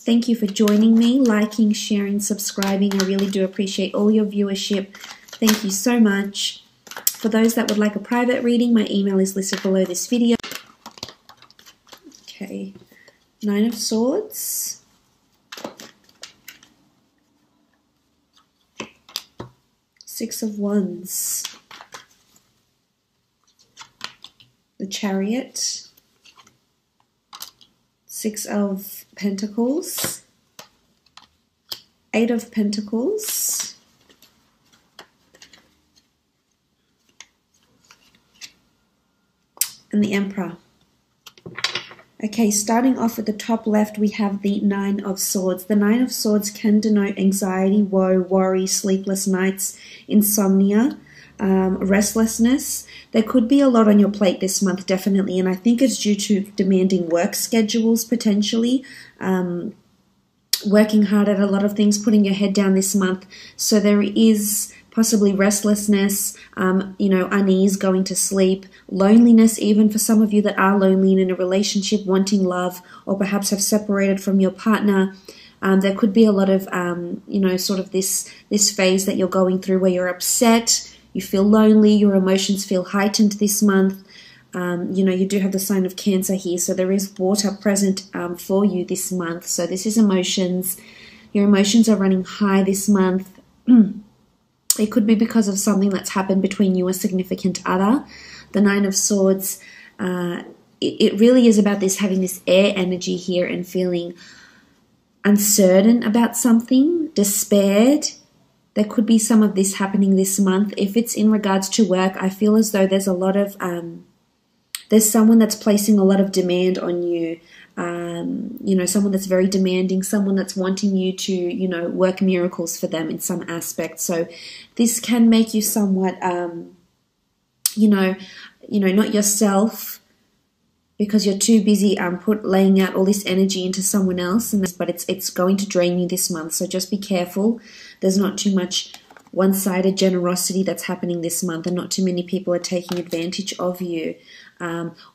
Thank you for joining me, liking, sharing, subscribing. I really do appreciate all your viewership. Thank you so much. For those that would like a private reading, my email is listed below this video. Okay, 9 of Swords. Six of Wands. The Chariot. Six of Pentacles. 8 of Pentacles. And the Emperor. Okay, starting off at the top left, we have the 9 of Swords. The 9 of Swords can denote anxiety, woe, worry, sleepless nights, insomnia, restlessness. There could be a lot on your plate this month, definitely, and I think it's due to demanding work schedules, potentially, working hard at a lot of things, putting your head down this month. So there is possibly restlessness, unease, going to sleep, loneliness, even for some of you that are lonely and in a relationship, wanting love, or perhaps have separated from your partner. There could be a lot of, sort of this phase that you're going through where you're upset, you feel lonely, your emotions feel heightened this month. You do have the sign of Cancer here, so there is water present for you this month. So this is emotions. Your emotions are running high this month. It could be because of something that's happened between you and a significant other. The 9 of Swords, it really is about this, having this air energy here and feeling uncertain about something, despaired. There could be some of this happening this month. If it's in regards to work, I feel as though there's a lot of, there's someone that's placing a lot of demand on you. Someone that's very demanding, someone that's wanting you to, work miracles for them in some aspect. So this can make you somewhat, not yourself, because you're too busy laying out all this energy into someone else, but it's going to drain you this month. So just be careful. There's not too much one-sided generosity that's happening this month, and not too many people are taking advantage of you.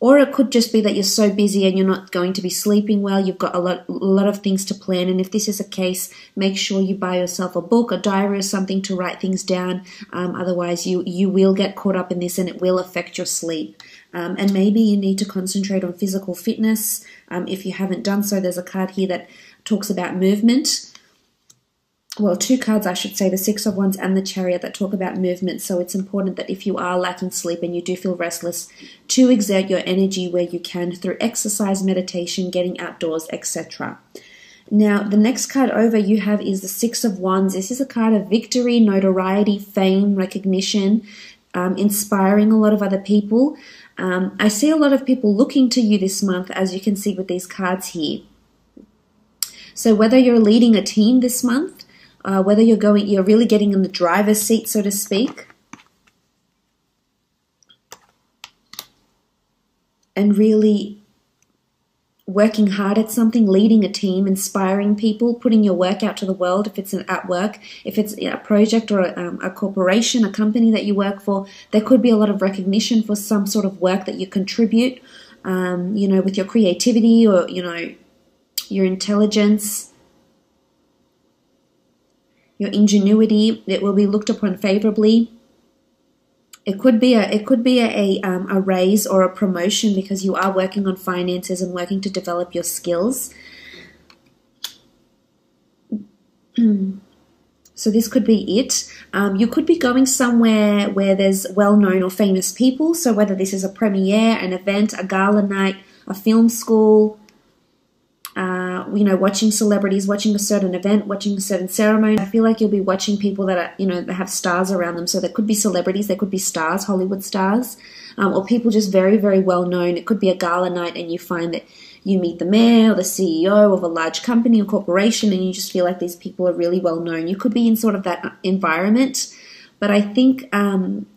Or it could just be that you're so busy and you're not going to be sleeping well. You've got a lot of things to plan, and if this is a case, make sure you buy yourself a book, a diary, or something to write things down. Otherwise, you will get caught up in this, and it will affect your sleep. And maybe you need to concentrate on physical fitness. If you haven't done so, there's a card here that talks about movement. Well, 2 cards, I should say, the 6 of Wands and the Chariot, that talk about movement. So it's important that if you are lacking sleep and you do feel restless, to exert your energy where you can through exercise, meditation, getting outdoors, etc. Now, the next card over you have is the 6 of Wands. This is a card of victory, notoriety, fame, recognition, inspiring a lot of other people. I see a lot of people looking to you this month, as you can see with these cards here. So whether you're leading a team this month, whether you're really getting in the driver's seat, so to speak, and really working hard at something, leading a team, inspiring people, putting your work out to the world. If it's at work, if it's a project or a corporation, a company that you work for, there could be a lot of recognition for some sort of work that you contribute, with your creativity or, your intelligence, your ingenuity. It will be looked upon favorably. It could be a raise or a promotion because you are working on finances and working to develop your skills. So this could be it. You could be going somewhere where there's well-known or famous people. So whether this is a premiere, an event, a gala night, a film school, watching celebrities, watching a certain event, watching a certain ceremony. I feel like you'll be watching people that are, that have stars around them. So there could be celebrities, there could be stars, Hollywood stars, or people just very, very well known. It could be a gala night and you find that you meet the mayor or the CEO of a large company or corporation and you just feel like these people are really well known. You could be in sort of that environment. But I think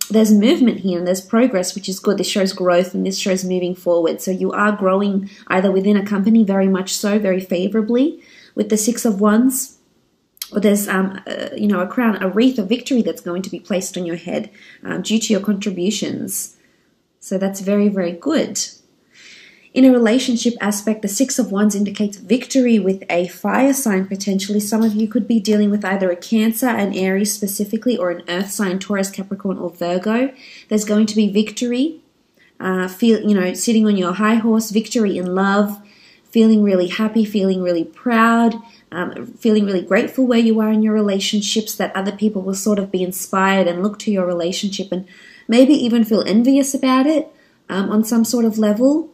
there's movement here and there's progress, which is good. This shows growth and this shows moving forward. So you are growing either within a company, very much so, very favorably with the 6 of Wands, or there's a crown, a wreath of victory that's going to be placed on your head due to your contributions. So that's very, very good. In a relationship aspect, the Six of Wands indicates victory with a fire sign potentially. Some of you could be dealing with either a Cancer, an Aries specifically, or an earth sign, Taurus, Capricorn, or Virgo. There's going to be victory. Sitting on your high horse, victory in love, feeling really happy, feeling really proud, feeling really grateful where you are in your relationships, that other people will sort of be inspired and look to your relationship and maybe even feel envious about it on some sort of level.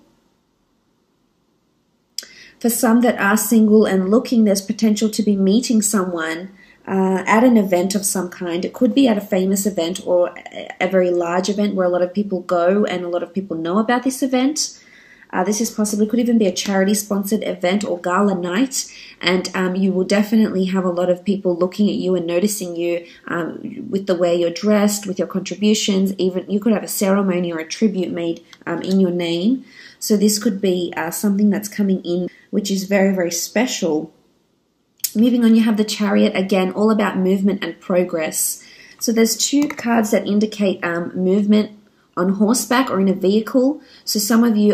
For some that are single and looking, there's potential to be meeting someone at an event of some kind. It could be at a famous event or a very large event where a lot of people go and a lot of people know about this event. This is possibly, could even be a charity-sponsored event or gala night, and you will definitely have a lot of people looking at you and noticing you with the way you're dressed, with your contributions. Even you could have a ceremony or a tribute made in your name. So this could be something that's coming in, which is very, very special. Moving on, you have the Chariot, again, all about movement and progress. So there's two cards that indicate movement on horseback or in a vehicle. So some of you,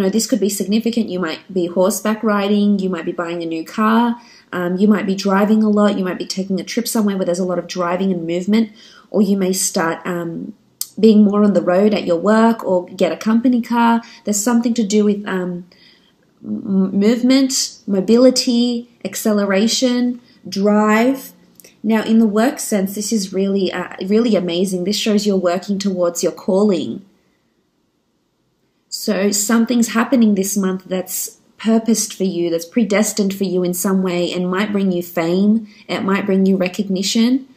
this could be significant. You might be horseback riding, you might be buying a new car, you might be driving a lot, you might be taking a trip somewhere where there's a lot of driving and movement, or you may start being more on the road at your work or get a company car. There's something to do with movement, mobility, acceleration, drive. Now, in the work sense, this is really, really amazing. This shows you're working towards your calling. So something's happening this month that's purposed for you, that's predestined for you in some way, and might bring you fame. It might bring you recognition.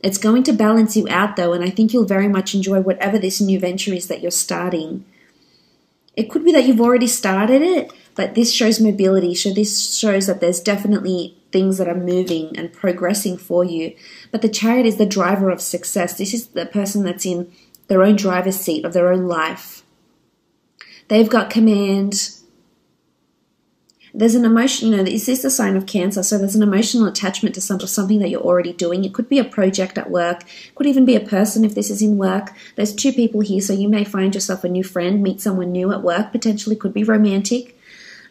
It's going to balance you out, though, and I think you'll very much enjoy whatever this new venture is that you're starting. It could be that you've already started it, but this shows mobility. So this shows that there's definitely things that are moving and progressing for you. But the Chariot is the driver of success. This is the person that's in their own driver's seat of their own life. They've got command. There's an emotion, is this a sign of Cancer? So there's an emotional attachment to something that you're already doing. It could be a project at work. It could even be a person if this is in work. There's two people here, so you may find yourself a new friend, meet someone new at work, potentially could be romantic.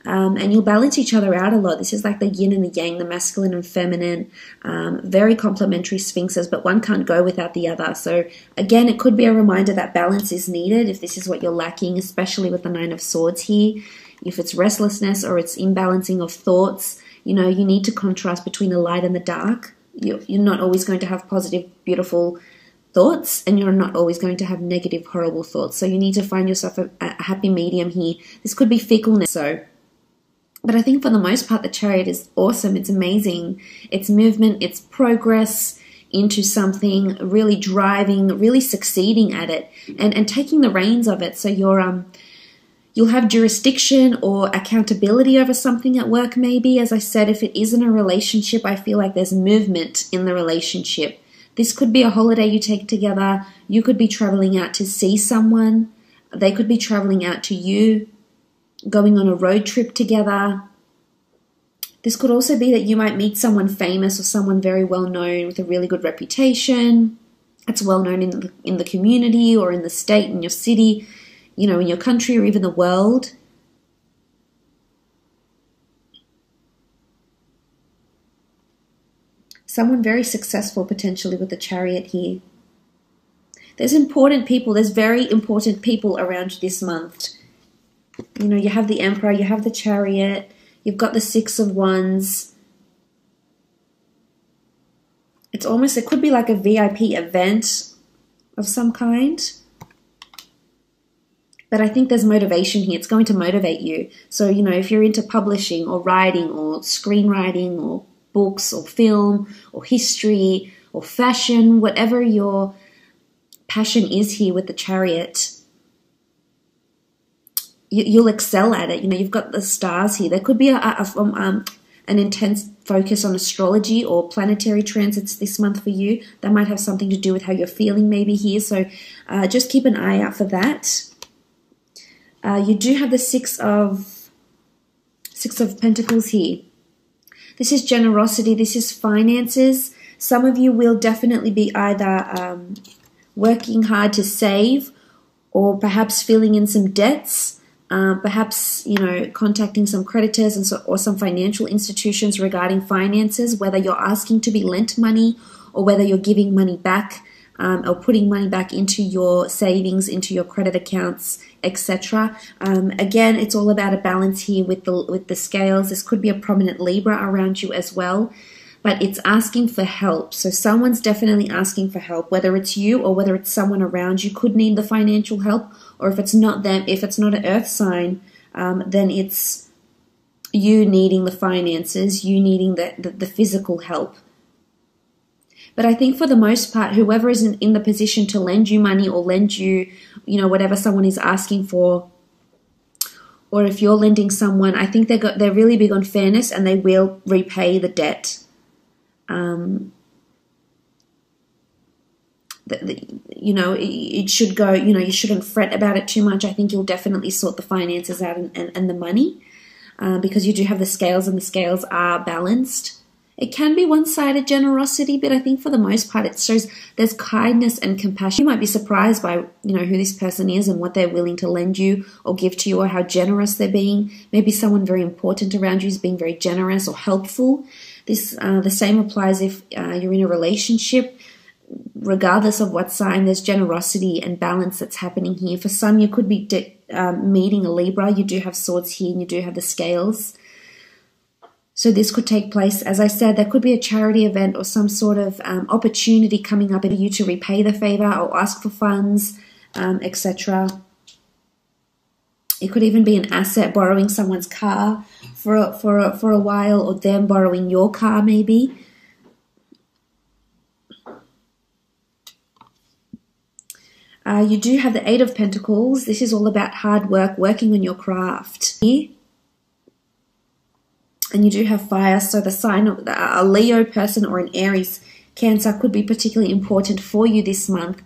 And you'll balance each other out a lot. This is like the yin and the yang, the masculine and feminine, very complementary sphinxes, but one can't go without the other. So again, it could be a reminder that balance is needed if this is what you're lacking, especially with the Nine of Swords here. If it's restlessness or it's imbalancing of thoughts, you need to contrast between the light and the dark. You're not always going to have positive, beautiful thoughts, and you're not always going to have negative, horrible thoughts. So you need to find yourself a happy medium here. This could be fickleness. But I think for the most part, the Chariot is awesome. It's amazing. It's movement, it's progress into something, really driving, really succeeding at it, and taking the reins of it. So you'll have jurisdiction or accountability over something at work maybe. As I said, if it isn't a relationship, I feel like there's movement in the relationship. This could be a holiday you take together. You could be traveling out to see someone. They could be traveling out to you, going on a road trip together. This could also be that you might meet someone famous or someone very well known with a really good reputation. It's well known in the community or in the state, in your city, in your country or even the world. Someone very successful potentially with the Chariot here. There's important people, there's very important people around this month. You have the Emperor, you have the Chariot, you've got the Six of Wands. It's almost, it could be like a VIP event of some kind. But I think there's motivation here. It's going to motivate you. So, if you're into publishing or writing or screenwriting or books or film or history or fashion, whatever your passion is here with the Chariot, you'll excel at it. You've got the stars here. There could be an intense focus on astrology or planetary transits this month for you. That might have something to do with how you're feeling maybe here. So just keep an eye out for that. You do have the Six of Pentacles here. This is generosity. This is finances. Some of you will definitely be either working hard to save or perhaps filling in some debts. Perhaps, you know, contacting some creditors and or some financial institutions regarding finances, whether you're asking to be lent money or whether you're giving money back, or putting money back into your savings, into your credit accounts, etc. Again, it's all about a balance here with the scales. This could be a prominent Libra around you as well, but it's asking for help. So someone's definitely asking for help, whether it's you or whether it's someone around you could need the financial help, or if it's not them, if it's not an earth sign, then it's you needing the finances, you needing the physical help. But I think for the most part, whoever is in the position to lend you money or lend you, you know, whatever someone is asking for, or if you're lending someone, I think they're really big on fairness and they will repay the debt. You know, it should go, you know, you shouldn't fret about it too much. I think you'll definitely sort the finances out and the money, because you do have the scales and the scales are balanced. It can be one-sided generosity, but I think for the most part it shows there's kindness and compassion. You might be surprised by, you know, who this person is and what they're willing to lend you or give to you, or how generous they're being. Maybe someone very important around you is being very generous or helpful. The same applies if you're in a relationship. Regardless of what sign, there's generosity and balance that's happening here. For some, you could be meeting a Libra. You do have swords here and you do have the scales. So this could take place, as I said, there could be a charity event or some sort of opportunity coming up for you to repay the favor or ask for funds, etc. It could even be an asset, borrowing someone's car for a while, or them borrowing your car maybe. You do have the Eight of Pentacles. This is all about hard work, working on your craft. And you do have fire, so the sign of a Leo person or an Aries, Cancer could be particularly important for you this month.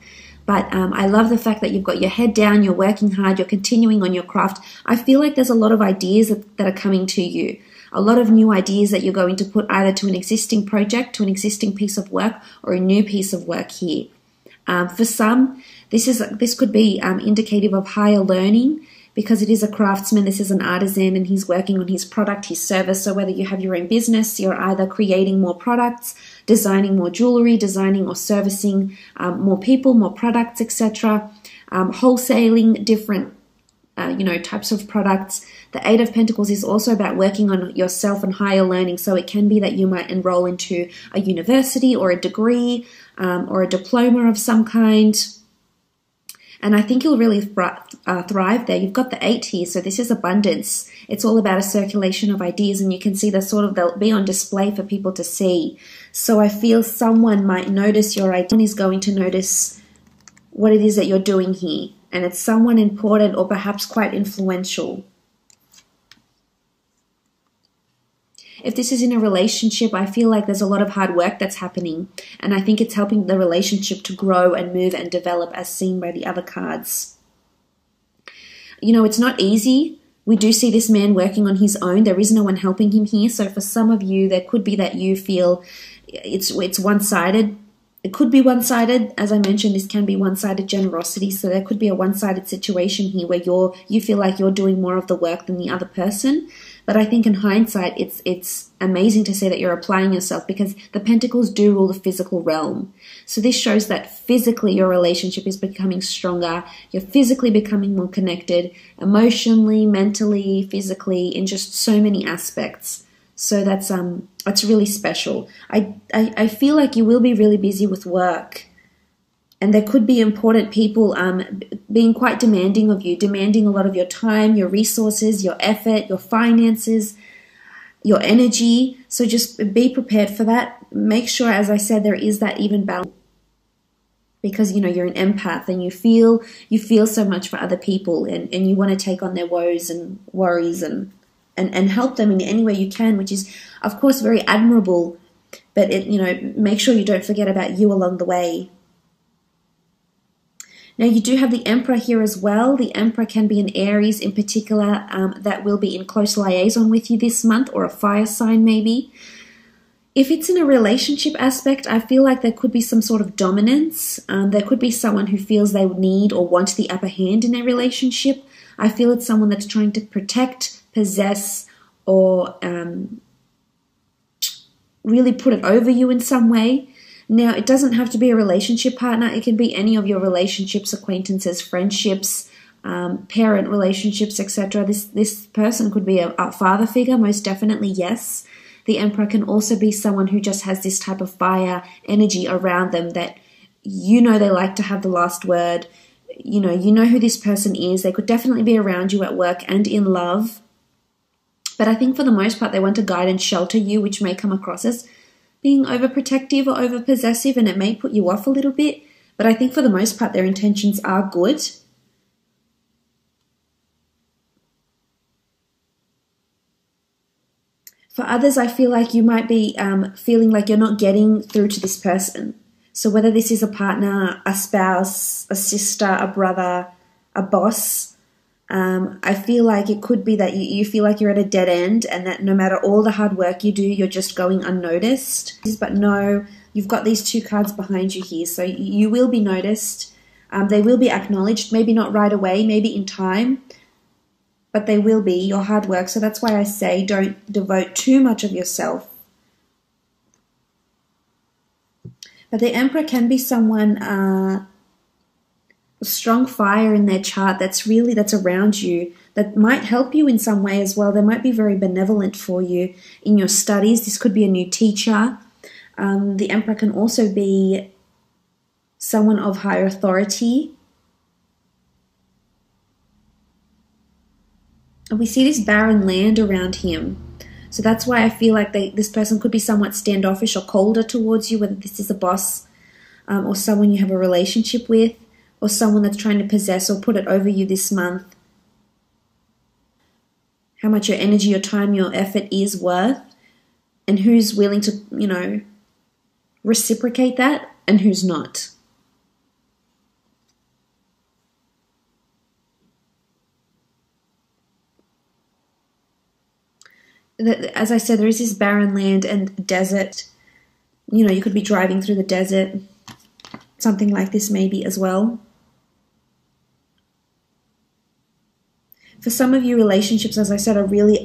But I love the fact that you've got your head down, you're working hard, you're continuing on your craft. I feel like there's a lot of ideas that are coming to you. A lot of new ideas that you're going to put either to an existing project, to an existing piece of work, or a new piece of work here. For some, this could be indicative of higher learning, because it is a craftsman, this is an artisan, and he's working on his product, his service. So whether you have your own business, you're either creating more products, designing more jewelry, designing or servicing more people, more products, etc. Wholesaling different types of products. The Eight of Pentacles is also about working on yourself and higher learning. So it can be that you might enroll into a university or a degree or a diploma of some kind. And I think you'll really thrive there. You've got the 8 here, so this is abundance. It's all about a circulation of ideas, and you can see they'll be on display for people to see. So I feel someone might notice your idea. Someone is going to notice what it is that you're doing here, and it's someone important or perhaps quite influential. If this is in a relationship, I feel like there's a lot of hard work that's happening, and I think it's helping the relationship to grow and move and develop, as seen by the other cards. You know, it's not easy. We do see this man working on his own. There is no one helping him here. So for some of you, there could be that you feel it's one-sided. It could be one-sided. As I mentioned, this can be one-sided generosity. So there could be a one-sided situation here where you feel like you're doing more of the work than the other person. But I think in hindsight, it's amazing to see that you're applying yourself, because the Pentacles do rule the physical realm. So this shows that physically your relationship is becoming stronger. You're physically becoming more connected, emotionally, mentally, physically, in just so many aspects. So that's really special. I feel like you will be really busy with work. And there could be important people being quite demanding of you, demanding a lot of your time, your resources, your effort, your finances, your energy. So just be prepared for that. Make sure, as I said, there is that even balance, because you know you're an empath and you feel so much for other people, and you want to take on their woes and worries and help them in any way you can, which is of course very admirable. But make sure you don't forget about you along the way. Now, you do have the Emperor here as well. The Emperor can be an Aries in particular that will be in close liaison with you this month, or a fire sign maybe. If it's in a relationship aspect, I feel like there could be some sort of dominance. There could be someone who feels they need or want the upper hand in their relationship. I feel it's someone that's trying to protect, possess, or really put it over you in some way. Now, it doesn't have to be a relationship partner. It can be any of your relationships, acquaintances, friendships, parent relationships, etc. This person could be a father figure, most definitely, yes. The Emperor can also be someone who just has this type of fire energy around them that you know they like to have the last word. You know who this person is. They could definitely be around you at work and in love. But I think for the most part, they want to guide and shelter you, which may come across as being overprotective or overpossessive, and it may put you off a little bit. But I think for the most part, their intentions are good. For others, I feel like you might be feeling like you're not getting through to this person. So whether this is a partner, a spouse, a sister, a brother, a boss, I feel like it could be that you feel like you're at a dead end and that no matter all the hard work you do, you're just going unnoticed. But no, you've got these two cards behind you here. So you will be noticed. They will be acknowledged, maybe not right away, maybe in time, but they will be your hard work. So that's why I say don't devote too much of yourself. But the Emperor can be someone, a strong fire in their chart that's around you, that might help you in some way as well. They might be very benevolent for you in your studies. This could be a new teacher. The Emperor can also be someone of higher authority. And we see this barren land around him. So that's why I feel like this person could be somewhat standoffish or colder towards you, whether this is a boss or someone you have a relationship with, or someone that's trying to possess or put it over you this month. How much your energy, your time, your effort is worth, and who's willing to, reciprocate that and who's not. As I said, there is this barren land and desert. You could be driving through the desert. Something like this maybe as well. For some of you, relationships, as I said, are really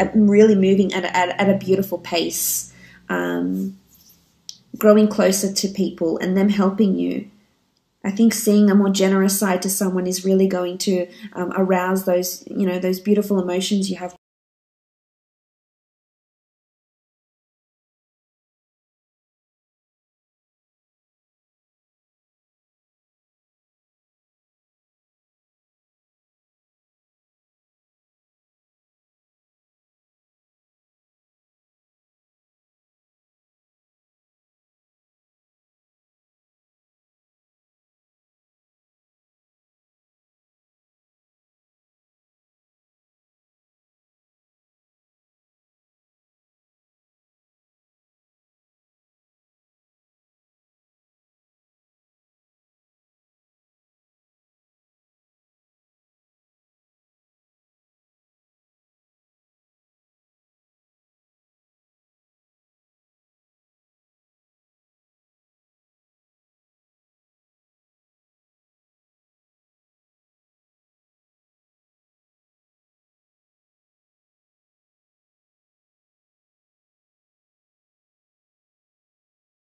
moving at a beautiful pace. Growing closer to people and them helping you. I think seeing a more generous side to someone is really going to arouse those beautiful emotions you have.